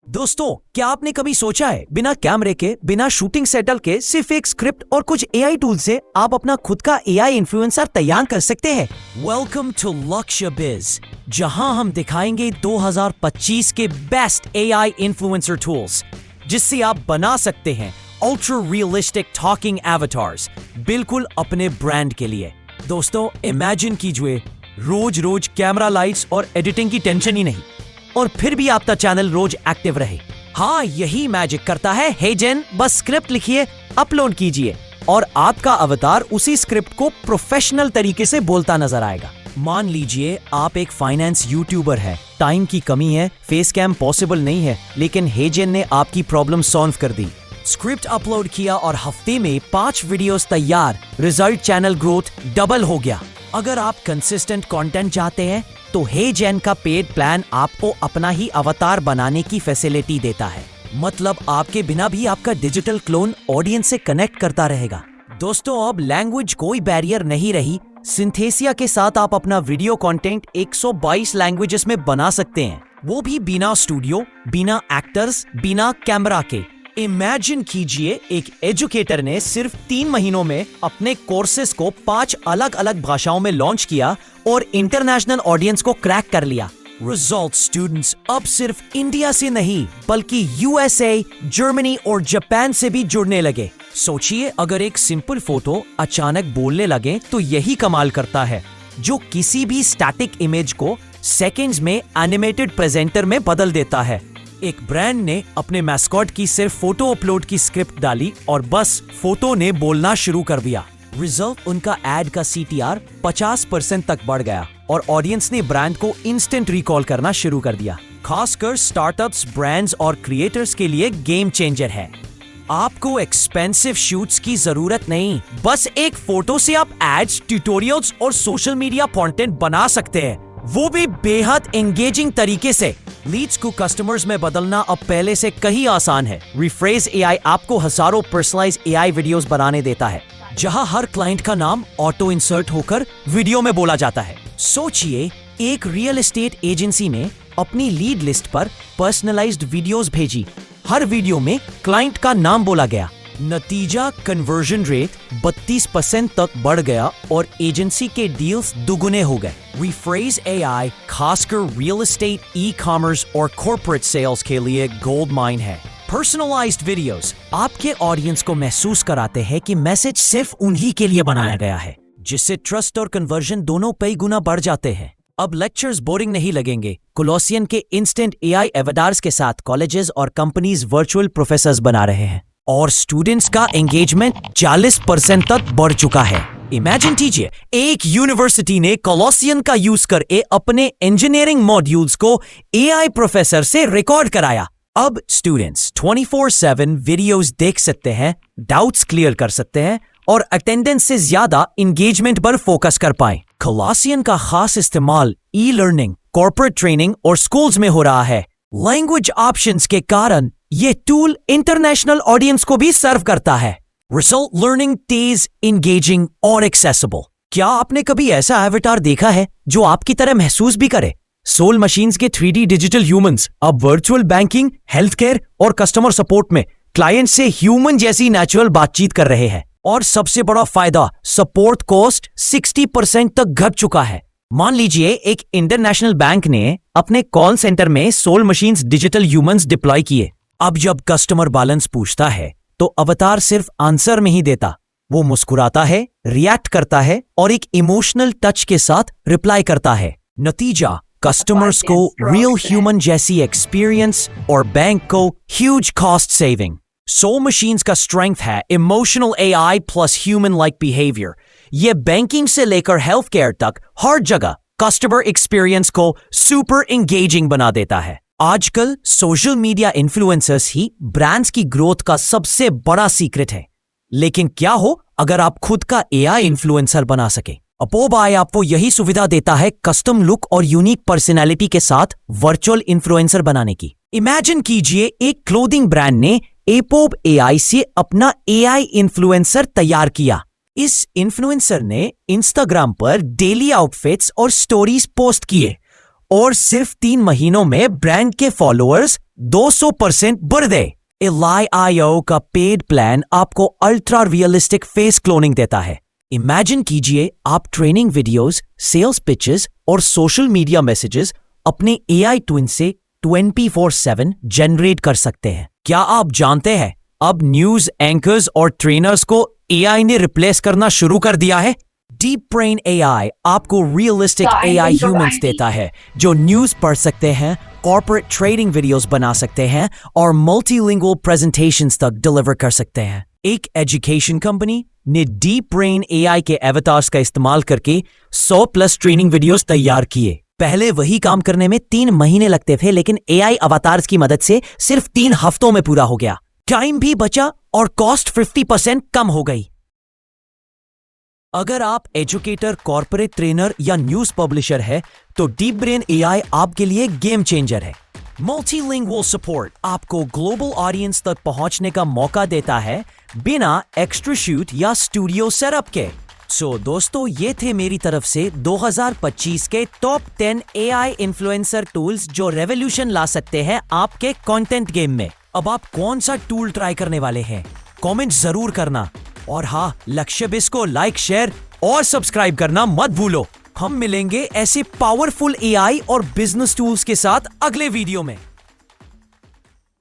दोस्तों, क्या आपने कभी सोचा है बिना कैमरे के, बिना शूटिंग सेटअप के, सिर्फ एक स्क्रिप्ट और कुछ एआई टूल से आप अपना खुद का एआई इन्फ्लुएंसर तैयार कर सकते हैं? वेलकम टू लक्ष्य बिज, जहां हम दिखाएंगे 2025 के बेस्ट एआई इन्फ्लुएंसर टूल्स, जिससे आप बना सकते हैं अल्ट्रा रियलिस्टिक टॉकिंग एवटार्स, बिल्कुल अपने ब्रांड के लिए। दोस्तों, इमेजिन कीजिए रोज रोज कैमरा लाइट्स और एडिटिंग की टेंशन ही नहीं, और फिर भी आपका चैनल रोज एक्टिव रहे। हाँ, यही मैजिक करता है हेजेन। बस स्क्रिप्ट लिखिए, अपलोड कीजिए और आपका अवतार उसी स्क्रिप्ट को प्रोफेशनल तरीके से बोलता नजर आएगा। मान लीजिए आप एक फाइनेंस यूट्यूबर है, टाइम की कमी है, फेस कैम पॉसिबल नहीं है, लेकिन हेजेन ने आपकी प्रॉब्लम सॉल्व कर दी। स्क्रिप्ट अपलोड किया और हफ्ते में 5 वीडियोस तैयार, रिजल्ट चैनल ग्रोथ डबल हो गया। अगर आप कंसिस्टेंट कंटेंट चाहते हैं तो हेजेन का पेड प्लान आपको अपना ही अवतार बनाने की फैसिलिटी देता है। मतलब आपके बिना भी आपका डिजिटल क्लोन ऑडियंस से कनेक्ट करता रहेगा। दोस्तों, अब लैंग्वेज कोई बैरियर नहीं रही। सिंथेसिया के साथ आप अपना वीडियो कंटेंट 122 लैंग्वेजेस में बना सकते हैं, वो भी बिना स्टूडियो, बिना एक्टर्स, बिना कैमरा के। इमेजिन कीजिए एक एजुकेटर ने सिर्फ 3 महीनों में अपने कोर्सेज को 5 अलग अलग भाषाओं में लॉन्च किया और इंटरनेशनल ऑडियंस को क्रैक कर लिया। रिजल्ट स्टूडेंट्स अब सिर्फ इंडिया से नहीं बल्कि यूएसए, जर्मनी और जापान से भी जुड़ने लगे। सोचिए, अगर एक सिंपल फोटो अचानक बोलने लगे तो यही कमाल करता है, जो किसी भी स्टैटिक इमेज को सेकंड्स में एनिमेटेड प्रेजेंटर में बदल देता है। एक ब्रांड ने अपने मैस्कॉट की सिर्फ फोटो अपलोड की स्क्रिप्ट डाली और बस फोटो ने बोलना शुरू कर दिया। रिजल्ट, उनका एड का सीटीआर 50% तक बढ़ गया और ऑडियंस ने ब्रांड को इंस्टेंट रिकॉल करना शुरू कर दिया। खासकर स्टार्टअप्स, ब्रांड्स और क्रिएटर्स के लिए गेम चेंजर है। आपको एक्सपेंसिव शूट्स की जरूरत नहीं, बस एक फोटो से आप एड्स, ट्यूटोरियल्स और सोशल मीडिया कंटेंट बना सकते हैं, वो भी बेहद एंगेजिंग तरीके से। लीड्स को कस्टमर्स में बदलना अब पहले से कहीं आसान है। रिफ्रेज एआई आपको हजारों पर्सनलाइज्ड एआई वीडियोस बनाने देता है, जहां हर क्लाइंट का नाम ऑटो इंसर्ट होकर वीडियो में बोला जाता है। सोचिए, एक रियल एस्टेट एजेंसी ने अपनी लीड लिस्ट पर पर्सनलाइज्ड वीडियोस भेजी। हर वीडियो में क्लाइंट का नाम बोला गया। नतीजा, कन्वर्जन रेट 32% तक बढ़ गया और एजेंसी के डील्स दुगुने हो गए। रिफ्रेज एआई खासकर रियल एस्टेट, ई कॉमर्स और कॉर्पोरेट सेल्स के लिए गोल्ड माइन है। पर्सनलाइज्ड वीडियोस आपके ऑडियंस को महसूस कराते हैं कि मैसेज सिर्फ उन्हीं के लिए बनाया गया है, जिससे ट्रस्ट और कन्वर्जन दोनों कई गुना बढ़ जाते हैं। अब लेक्चर्स बोरिंग नहीं लगेंगे। कोलोसियन के इंस्टेंट एआई एवटार्स के साथ कॉलेजेस और कंपनीज वर्चुअल प्रोफेसर्स बना रहे हैं और स्टूडेंट्स का एंगेजमेंट 40% तक बढ़ चुका है। इमेजिन कीजिए, एक यूनिवर्सिटी ने कोलोसियन का यूज करके अपने इंजीनियरिंग मॉड्यूल्स को एआई प्रोफेसर से रिकॉर्ड कराया। अब स्टूडेंट्स 24/7 वीडियोस देख सकते हैं, डाउट्स क्लियर कर सकते हैं और अटेंडेंस से ज्यादा एंगेजमेंट पर फोकस कर पाए। कोलोसियन का खास इस्तेमाल ई लर्निंग, कॉर्पोरेट ट्रेनिंग और स्कूल्स में हो रहा है। लैंग्वेज ऑप्शंस के कारण ये टूल इंटरनेशनल ऑडियंस को भी सर्व करता है। रिजल्ट, लर्निंग तेज, एंगेजिंग और एक्सेसिबल। क्या आपने कभी ऐसा एवटार देखा है जो आपकी तरह महसूस भी करे? सोल मशीन्स के 3D डिजिटल ह्यूमंस अब वर्चुअल बैंकिंग, हेल्थ केयर और कस्टमर सपोर्ट में क्लाइंट से ह्यूमन जैसी नेचुरल बातचीत कर रहे हैं। और सबसे बड़ा फायदा, सपोर्ट कॉस्ट 60% तक घट चुका है। मान लीजिए एक इंटरनेशनल बैंक ने अपने कॉल सेंटर में soul machines digital humans deploy किए। अब जब कस्टमर बैलेंस पूछता है तो अवतार सिर्फ आंसर में ही देता, वो मुस्कुराता है, रिएक्ट करता है और एक इमोशनल टच के साथ रिप्लाई करता है। नतीजा, कस्टमर्स को रियल ह्यूमन जैसी एक्सपीरियंस और बैंक को huge cost saving. Soul machines का स्ट्रेंथ है emotional AI plus human like behaviour. ये बैंकिंग से लेकर हेल्थ केयर तक हर जगह कस्टमर एक्सपीरियंस को सुपर एंगेजिंग बना देता है। आजकल सोशल मीडिया इन्फ्लुएंसर्स ही ब्रांड्स की ग्रोथ का सबसे बड़ा सीक्रेट है। लेकिन क्या हो अगर आप खुद का एआई इन्फ्लुएंसर बना सके? अपोब आई आपको यही सुविधा देता है, कस्टम लुक और यूनिक पर्सनैलिटी के साथ वर्चुअल इन्फ्लुएंसर बनाने की। इमेजिन कीजिए, एक क्लोथिंग ब्रांड ने एपोब एआई से अपना एआई इन्फ्लुएंसर तैयार किया। इस इन्फ्लुएंसर ने इंस्टाग्राम पर डेली आउटफिट्स और स्टोरीज पोस्ट किए और सिर्फ 3 महीनों में ब्रांड के फॉलोअर्स 200% बढ़ दे। Eli.io का पेड प्लान आपको अल्ट्रा रियलिस्टिक फेस क्लोनिंग देता है। इमेजिन कीजिए आप ट्रेनिंग वीडियोस, सेल्स पिचेस और सोशल मीडिया मैसेजेस अपने AI ट्विन से 24/7 जनरेट कर सकते हैं। क्या आप जानते हैं अब न्यूज एंकर्स और ट्रेनर्स को AI ने रिप्लेस करना शुरू कर दिया है? डीप ब्रेन AI आपको रियलिस्टिक AI ह्यूमंस देता है जो न्यूज पढ़ सकते हैं, कॉर्पोरेट ट्रेडिंग वीडियोस बना सकते हैं और मल्टीलिंगुअल प्रेजेंटेशंस तक डिलीवर कर सकते हैं। एक एजुकेशन कंपनी ने डीप ब्रेन AI के एवतार्स का इस्तेमाल करके 100+ ट्रेनिंग वीडियोस तैयार किए। पहले वही काम करने में 3 महीने लगते थे, लेकिन AI अवतार्स की मदद से सिर्फ 3 हफ्तों में पूरा हो गया। टाइम भी बचा और कॉस्ट 50% कम हो गई। अगर आप एजुकेटर, कॉर्पोरेट ट्रेनर या न्यूज पब्लिशर है तो डीप ब्रेन AI आपके लिए गेम चेंजर है। मल्टीलिंगुअल सपोर्ट आपको ग्लोबल ऑडियंस तक पहुंचने का मौका देता है बिना एक्स्ट्रा शूट या स्टूडियो सेटअप के। दोस्तों, ये थे मेरी तरफ से 2025 के टॉप 10 AI इन्फ्लुएंसर टूल्स जो रेवोल्यूशन ला सकते हैं आपके कंटेंट गेम में। अब आप कौन सा टूल ट्राई करने वाले हैं? कमेंट जरूर करना। और हाँ, लक्ष्यबिज को लाइक, शेयर और सब्सक्राइब करना मत भूलो। हम मिलेंगे ऐसे पावरफुल AI और बिजनेस टूल्स के साथ अगले वीडियो में।